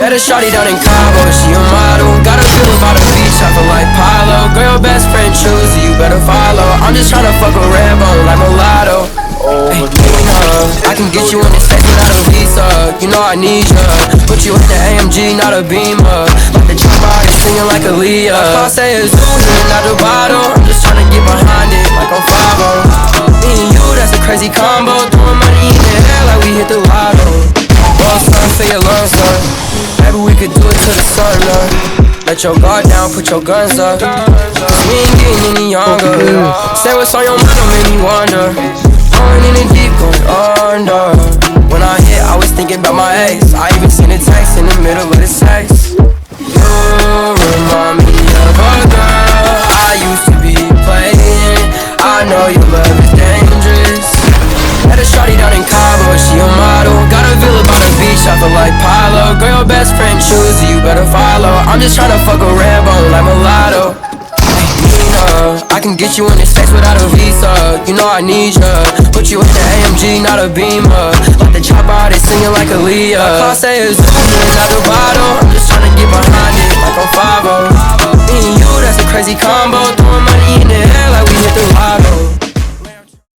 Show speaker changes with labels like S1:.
S1: Met a shawty down in Cabo, she a model. Got a feel about the beach, I feel like Pilo. Girl, your best friend choose you better follow. I'm just tryna fuck a red bone like mulatto. Ay, I can get you in the States without a visa. You know I need ya. Put you in the AMG, not a Beamer. Like the drop body singing like Aaliyah. All I say is ooh, not the bottle. I'm just tryna get behind it like I'm 5-0. Me and you, that's a crazy combo. Throwing money in the air like we hit the lotto. Well, son, say your lungs up. Maybe we could do it to the sun, let your guard down, put your guns up. We ain't getting any younger. Say what's on your mind, don't make me wonder. Going in the deep, going under. When I hit, I was thinking about my ex. I even seen a text in the middle of the sex. You remind me of a girl I used to be playing. I know your love is dangerous. Had a shawty down in Cabo, she a model. Got a villa by the beach, I feel like Pilo. Girl, your best friend choose you better follow. I'm just tryna fuck a red bone like mulatto. I can get you in the States without a visa. You know I need ya. Put you in the AMG, not a Beamer. Like the drop body singing like Aaliyah. All I say is